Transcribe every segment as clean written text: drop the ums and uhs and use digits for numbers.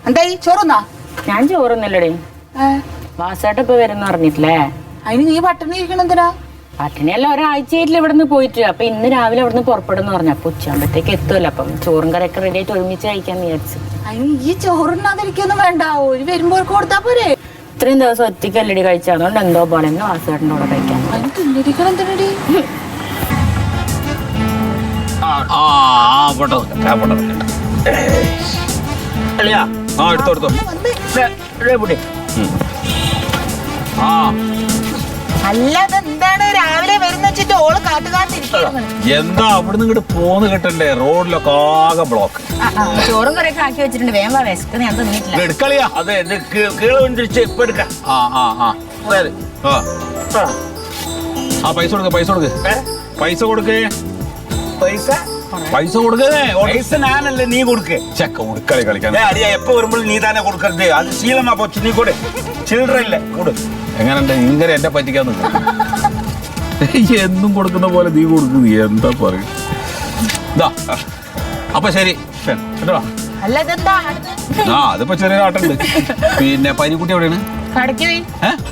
എന്തായി ചോറുന്നാ? ഞാൻ ചോറുന്നല്ലടേ. വാസായിട്ട് ഇപ്പൊ വരുന്ന പറഞ്ഞിട്ടില്ലേ? അതിന് നീ പട്ടിണി ഇരിക്കണം എന്തിനാ? പട്ടിണിയല്ല, ഒരാഴ്ചയായിട്ടില്ല ഇവിടുന്ന് പോയിട്ട്. അപ്പൊ ഇന്ന് രാവിലെ ഇവിടുന്ന് പുറപ്പെടുന്നു പറഞ്ഞു. അപ്പൊ ഉച്ചയാകുമ്പത്തേക്ക് എത്തുമല്ലോ. അപ്പം ചോറും കറിയൊക്കെ റെഡി ആയിട്ട് ഒരുമിച്ച് കഴിക്കാന്ന് വിചാരിച്ചു. അതിന് ഈ ചോറുണ്ണാതിരിക്കൊന്നും വേണ്ട, ഒരു വരുമ്പോൾ കൊടുത്താ പോരെ. ഇത്രയും ദിവസം ഒറ്റയ്ക്കല്ലടി കഴിച്ചു, അതുകൊണ്ട് എന്തോ പോലെ തന്നെ വാസായിട്ടിന്റെ കൂടെ കഴിക്കാൻ. അതിന് തിന്നിരിക്കണം എന്തിനടി? അല്ലാതെന്താണ് രാവിലെ വരുന്ന വെച്ചിട്ട് ഓള് കാട്ടുകാത്തിരിക്കുന്നു. എന്താ അവിടുന്ന് ഇങ്ങോട്ട് പോന്ന് കിട്ടണ്ടേ? റോഡിലൊക്കെ ആകെ ബ്ലോക്ക്. ചോറും കറിയൊക്കെ ആക്കി വെച്ചിട്ടുണ്ട്. വേഗം വിശക്കുന്ന ഞാൻ തിന്നിട്ടില്ല. എടുക്കളിയാ. അതെ കീഴിച്ച് ഇപ്പൊ എടുക്കാം. പൈസ കൊടുക്ക, പൈസ കൊടുക്ക്, പൈസ കൊടുക്കേ, പൈസ കൊടുക്കേ. പൈസ ഞാനല്ലേ, നീ കൊടുക്കേ. ചെക്ക കൊടുക്കളി കളിക്കാൻ അടിയാ. എപ്പോ വരുമ്പോൾ നീ തന്നെ കൊടുക്കരുത്, അത് ശീലമാ പോച്ചു. നീ കൊടു, ചില്ലറ ഇല്ലേ കൊടു. എങ്ങനെയുണ്ട് ഇങ്ങനെ എന്നെ പറ്റിക്കാന്ന്? എന്നും കൊടുക്കുന്ന പോലെ നീ കൊടുക്കുന്നു. എന്താ പറയും? അപ്പൊ ശരി കേട്ടോ. അതിപ്പോ ചെറിയ ആട്ടുണ്ട്. പിന്നെ പനിക്കുട്ടി എവിടെയാണ്?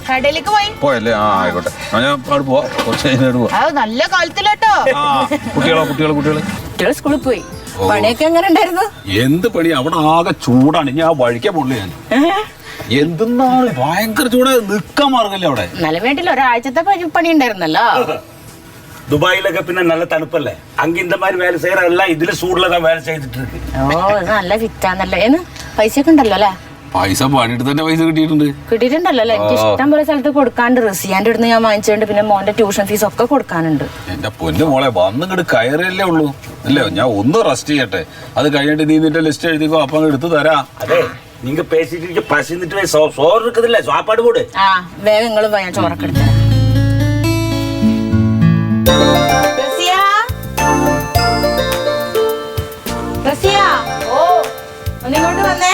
കടയിലേക്ക് പോയല്ലേ? ആയിക്കോട്ടെ, ഞാൻ അവിടെ പോവാ. കുറച്ച് കഴിഞ്ഞിട്ട് പോവാ. നല്ല കാലത്തിലോട്ടോ. കുട്ടികളെ സ്കൂളിൽ പോയി. പണിയൊക്കെ എങ്ങനെ ഉണ്ടായിരുന്നു? എന്ത് പണി? അവിടെ ആകെ ചൂടാണ്. ഞാൻ വഴിക്കാൻ പോണില്ല. ഞാൻ എന്തെന്നാണ് ഭയങ്കര ചൂട്, നിക്കാൻ മാർഗല്ലേ അവിടെ. നല്ല വീട്ടിൽ ഒരാഴ്ചത്തെ പണി ഉണ്ടായിരുന്നല്ലോ. ദുബായിലൊക്കെ പിന്നെ നല്ല തണുപ്പല്ലേ, അങ്ങ് இந்த மாதிரி வேலை செய்யறല്ല, ഇതില് ചൂടുള്ളതാ വേല ചെയ്തിട്ട്. നല്ല ഫിറ്റാന്നല്ലേ. പൈസയൊക്കെ ഉണ്ടല്ലോ അല്ലേ? പൈസ പണിയിട്ട് തന്നെ പൈസ കിട്ടിയിട്ടുണ്ടല്ലോ അല്ലേ? എനിക്ക് ഇഷ്ടം പോലെ സ്ഥലത്ത് കൊടുക്കാണ്ട്. റസിയാന്റെ അടുത്ത് ഞാൻ വാങ്ങിച്ചിട്ടുണ്ട്. പിന്നെ മോന്റെ ട്യൂഷൻ ഫീസ് ഒക്കെ കൊടുക്കാനുണ്ട്. എന്റെ പൊന്നു മോളെ, വന്നിങ്ങോട്ട് കയറിയല്ലേ ഉള്ളൂ അല്ലേ? ഞാൻ ഒന്ന് റെസ്റ്റ് ചെയ്യട്ടെ, അത് കഴിഞ്ഞിട്ട് നീ നിന്റെ ലിസ്റ്റ് എഴുതിക്കോ, അപ്പൊ എടുത്തു തരാം. അതെ, നിങ്ങ പേസിട്ട് പശിന്നിട്ട് സോറ് എടുക്കുന്നില്ല, സാപ്പാട് കൂടെ. വേഗം നിങ്ങളും ഞാൻ ചോറൊക്കെ എടുത്തു. ഒന്നിങ്ങോട്ട് വന്നേ.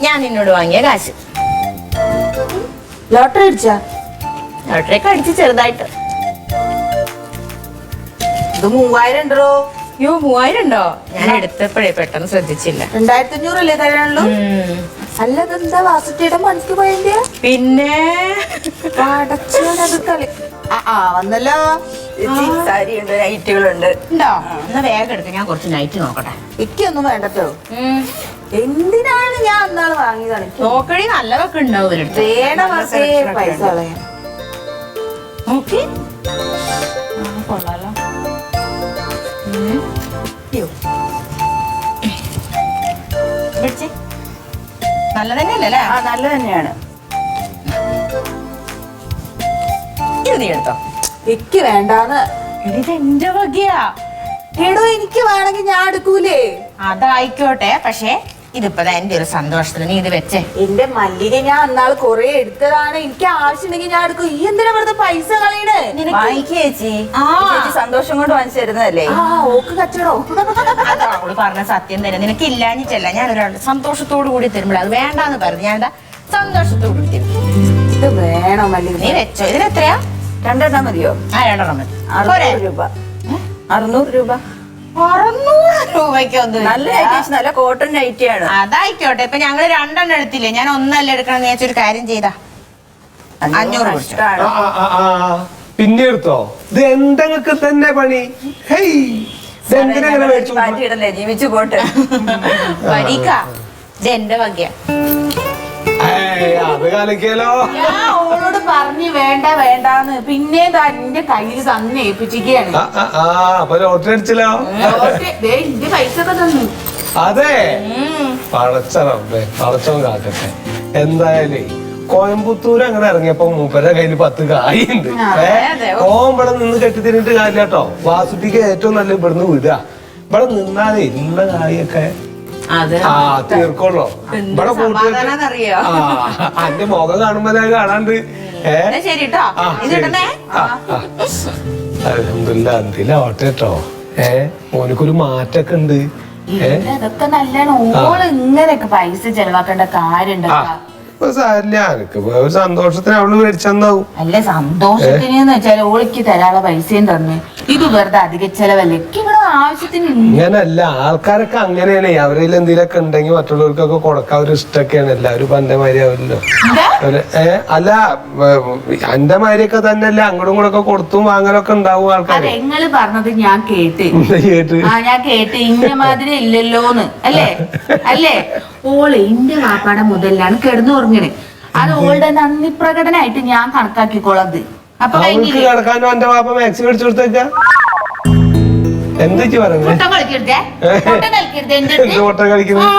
ഞാൻ നിന്നോട് വാങ്ങിയ കാശ്. ലോട്ടറി അടിച്ചാ? ലോട്ടറി ഒക്കെ അടിച്ച് ചെറുതായിട്ട്. ഇത് 3000 ഉണ്ടോ? 3000 ഉണ്ടോ? ഞാൻ എടുത്തപ്പോഴേ പെട്ടെന്ന് ശ്രദ്ധിച്ചില്ല. 2500 അല്ലേ തരാനുള്ളൂ? അല്ലതെന്താ വാസുട്ടിയുടെ മനസ്സിൽ പോയതിന്റെ? പിന്നെ കളി വന്നല്ലോ. സാരിയുണ്ട്, നൈറ്റുകളുണ്ട്. ഉണ്ടോ? എന്നാ വേഗം എടുക്ക, ഞാൻ കുറച്ച് നൈറ്റ് നോക്കട്ടെ. എനിക്കൊന്നും വേണ്ടട്ടോ. എന്തിനാണ് ഞാൻ അന്നാള് വാങ്ങിയതാണ്? നോക്കണി നല്ലതൊക്കെ ഉണ്ടാവും. പൈസ കളയാൻ നോക്കി കൊള്ളാലോ. നല്ല തന്നെയല്ലേ? നല്ല തന്നെയാണ്. ഇത് നീ എടുത്തോ. എനിക്ക് വേണ്ടാന്ന്. എന്റെ വകയാ. എടോ, എനിക്ക് വേണമെങ്കിൽ ഞാൻ എടുക്കൂലേ. അതായിക്കോട്ടെ, പക്ഷെ ഇതിപ്പോ എന്റെ ഒരു സന്തോഷത്തിന് നീ ഇത് വെച്ചേ. എന്റെ മല്ലിക ഞാൻ അന്നാള് കൊറേ എടുത്തതാണ്. എനിക്ക് ആവശ്യമുണ്ടെങ്കിൽ ഞാൻ എടുക്കും. ഈ എന്തിനാ വെറുതെ പൈസ കളയണേ? ചേച്ചി സന്തോഷം കൊണ്ട് വാങ്ങിച്ചു തരുന്നതല്ലേ. ഓക്ക് കച്ചടോ. അവള് പറഞ്ഞ സത്യം തന്നെ. നിനക്ക് ഇല്ലാഞ്ഞിട്ടല്ല, ഞാൻ ഒരാളുടെ സന്തോഷത്തോടു കൂടി തരുമ്പോൾ അത് വേണ്ടാന്ന് പറഞ്ഞു. ഞാൻ സന്തോഷത്തോടു കൂടി തരും. ഇത് വേണോ മല്ലിക? നീ വെച്ചോ. ഇതിനെത്രയാ? 2 മതിയോ? 2 മതി. 600 രൂപ. 600 രൂപ. 600 രൂപയ്ക്കൊന്നും നല്ല നല്ല കോട്ടൺ നൈറ്റിയാണ്. അതായിക്കോട്ടെ. ഇപ്പൊ ഞങ്ങള് 2 എടുത്തില്ലേ, ഞാൻ 1 എടുക്കണം. ഞാൻ ഒരു കാര്യം ചെയ്താ 500. പിന്നെ എടുത്തോ. ഇത് എന്തെങ്കിലും തന്നെ പണി. ജീവിച്ചു പോട്ടെ. വരിക എന്റെ വകയ. അത് കളിക്കലോ. ഞാൻ ഓളോട് പറഞ്ഞു വേണ്ട വേണ്ടാന്ന്. പിന്നെ എന്റെ കയ്യിൽ തന്നെ ഏൽപ്പിച്ചിരിക്കുകയാണ്. അപ്പൊ ലോട്ടറി അടിച്ചല്ലോ. എന്റെ പൈസ ഒക്കെ തന്നു. അതെ, പടച്ചറമ്പേ, പടച്ചോ കാക്കട്ടെ. എന്തായാലേ കോയമ്പത്തൂർ അങ്ങനെ ഇറങ്ങിയപ്പോ മൂപ്പരുടെ കയ്യിൽ 10 കായുണ്ട്. ഇവിടെ നിന്ന് കെട്ടിത്തിരിട്ട് കാര്യ കേട്ടോ. വാസുട്ടിക്ക് ഏറ്റവും നല്ല ഇവിടുന്ന് വിടുക. ഇവിടെ നിന്നാലേ ഉള്ള കായൊക്കെ തീർക്കോളോ. ഇവിടെ അന്റെ മുഖം കാണുമ്പോ കാണാണ്ട്. അൽഹംദുലില്ലാ, എന്തിലാ ഓട്ടോ. മോനിക്കൊരു മാറ്റൊക്കെ ഉണ്ട്. ഇതൊക്കെ നല്ലോണം. ഓള് ഇങ്ങനെയൊക്കെ പൈസ ചെലവാക്കേണ്ട കാര്യമുണ്ടോ? ഇപ്പൊ സാരില്ല എനിക്ക് ഒരു സന്തോഷത്തിന് അവള് മേടിച്ചെന്നാവും. അല്ല സന്തോഷത്തിന് വെച്ചാല് ഓളിക്ക് തരാനുള്ള പൈസയും തന്നു. ഇത് വെറുതെ അധിക ചെലവല്ലേ, എനിക്ക് ഇവിടെ ആവശ്യത്തിന് ഇങ്ങനല്ല, ആൾക്കാരൊക്കെ അങ്ങനെയാണ്. അവരിൽ എന്തെങ്കിലുമൊക്കെ ഉണ്ടെങ്കിൽ മറ്റുള്ളവർക്കൊക്കെ കൊടുക്കാൻ ഒരു ഇഷ്ടമൊക്കെയാണ്. എല്ലാവരും ഇപ്പൊ എന്റെ മാതിരി ആവില്ലല്ലോ. അല്ല എന്റെ മാതിരിയൊക്കെ തന്നെയല്ല, അങ്ങോട്ടും കൂടെ ഒക്കെ കൊടുത്തും വാങ്ങലൊക്കെ ഉണ്ടാവും ആൾക്കാർ. നിങ്ങള് പറഞ്ഞത് ഞാൻ കേട്ട് കേട്ട് ഞാൻ കേട്ട് ഇന്ന മാതിരി ഇല്ലല്ലോന്ന് അല്ലേ അല്ലേ. ഓള് ഇന്റെ വാപ്പാടെ മുതലാണ് കിടന്നുറങ്ങണേ. അത് ഓളുടെ നന്ദി പ്രകടനായിട്ട് ഞാൻ കണക്കാക്കിക്കോളത്. അപ്പൊ അവൾക്ക് കിടക്കാനോ എന്റെ വാപ്പ മാക്സി മേടിച്ചു കൊടുത്തേക്ക. എന്തൊക്കെ പറഞ്ഞു കളിക്കരുതേ ഓട്ടം കളിക്കുന്നത്